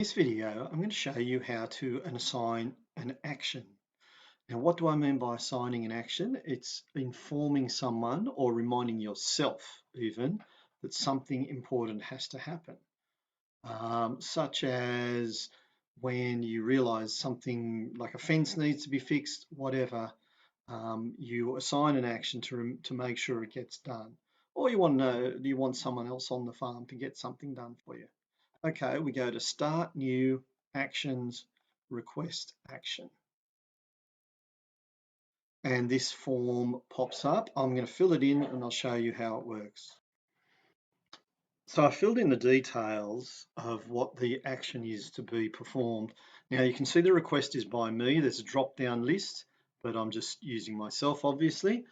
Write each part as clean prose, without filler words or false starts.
In this video, I'm going to show you how to assign an action. Now, what do I mean by assigning an action? It's informing someone or reminding yourself even that something important has to happen, such as when you realize something like a fence needs to be fixed, whatever, you assign an action to make sure it gets done. Or you want to know, you want someone else on the farm to get something done for you. Okay, we go to Start New Actions, Request Action. And this form pops up. I'm going to fill it in and I'll show you how it works. So I filled in the details of what the action is to be performed. Now you can see the request is by me. There's a drop-down list, but I'm just using myself, obviously.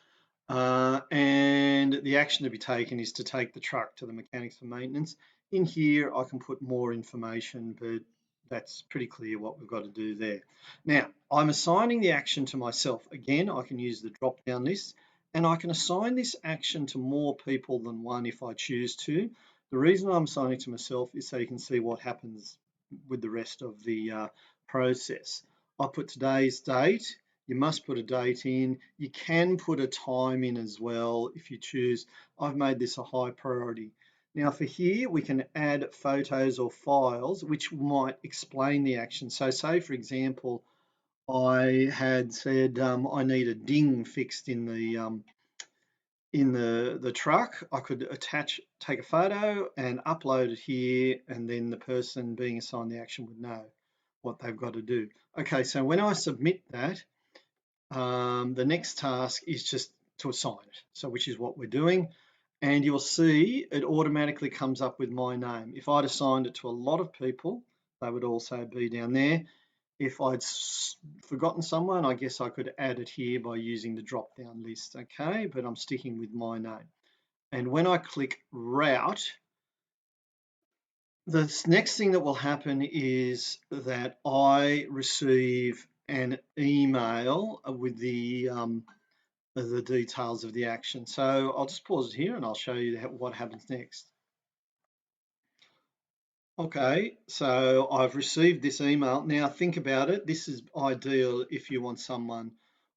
And the action to be taken is to take the truck to the mechanics for maintenance. In here, I can put more information, but that's pretty clear what we've got to do there. Now, I'm assigning the action to myself. Again, I can use the drop-down list, and I can assign this action to more people than one if I choose to. The reason I'm assigning to myself is so you can see what happens with the rest of the process. I put today's date. You must put a date in. You can put a time in as well if you choose. I've made this a high priority. Now for here, we can add photos or files which might explain the action. So say, for example, I had said I need a ding fixed in the truck. I could take a photo and upload it here, and then the person being assigned the action would know what they've got to do. Okay, so when I submit that, the next task is just to assign it, so which is what we're doing. And you'll see it automatically comes up with my name. If I'd assigned it to a lot of people, they would also be down there. If I'd forgotten someone, I guess I could add it here by using the drop-down list, okay? But I'm sticking with my name. And when I click Route, the next thing that will happen is that I receive an email with the details of the action. So I'll just pause it here and I'll show you what happens next. Okay, so I've received this email. Now think about it. This is ideal if you want someone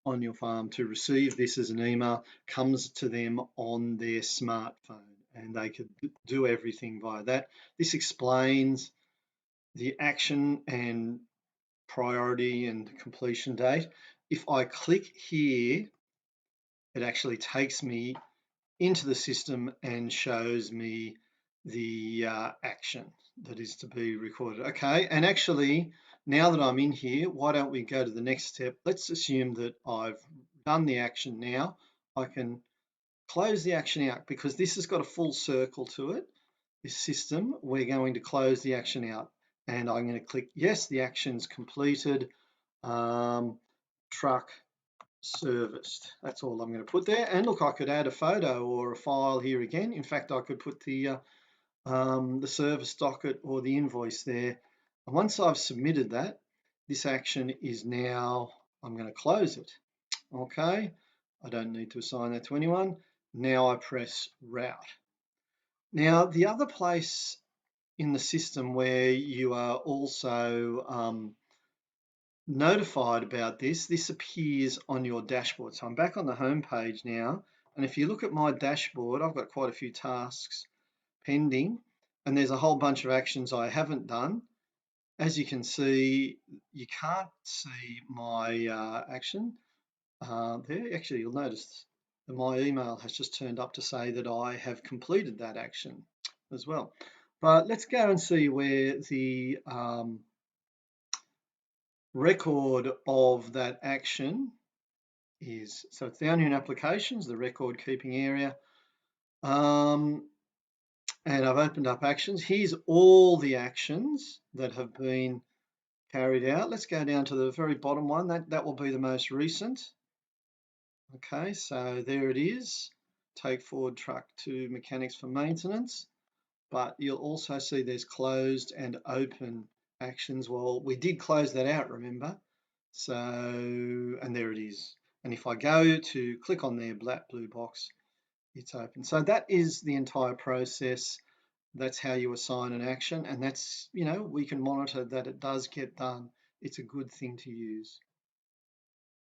on your farm to receive this as an email, comes to them on their smartphone and they could do everything via that. This explains the action and priority and completion date. If I click here, it actually takes me into the system and shows me the action that is to be recorded. Okay, and actually, now that I'm in here, why don't we go to the next step? Let's assume that I've done the action now. I can close the action out because this has got a full circle to it. This system, we're going to close the action out. And I'm going to click yes, the action's completed. Truck serviced. That's all I'm going to put there. And look, I could add a photo or a file here again. In fact, I could put the service docket or the invoice there. And once I've submitted that, this action is now, I'm going to close it. Okay, I don't need to assign that to anyone. Now I press route. Now, the other place in the system where you are also notified about this appears on your dashboard. So I'm back on the home page now, and if you look at my dashboard, I've got quite a few tasks pending, and there's a whole bunch of actions I haven't done. As you can see, you can't see my action there. Actually, you'll notice that my email has just turned up to say that I have completed that action as well. But let's go and see where the record of that action is. So it's down here in applications, the record keeping area. And I've opened up actions. Here's all the actions that have been carried out. Let's go down to the very bottom one. That will be the most recent. Okay, so there it is. Take forward truck to mechanics for maintenance. But you'll also see there's closed and open actions. Well, we did close that out, remember? So, and there it is. And if I go to click on their black blue box, it's open. So that is the entire process. That's how you assign an action, and that's, we can monitor that it does get done. It's a good thing to use.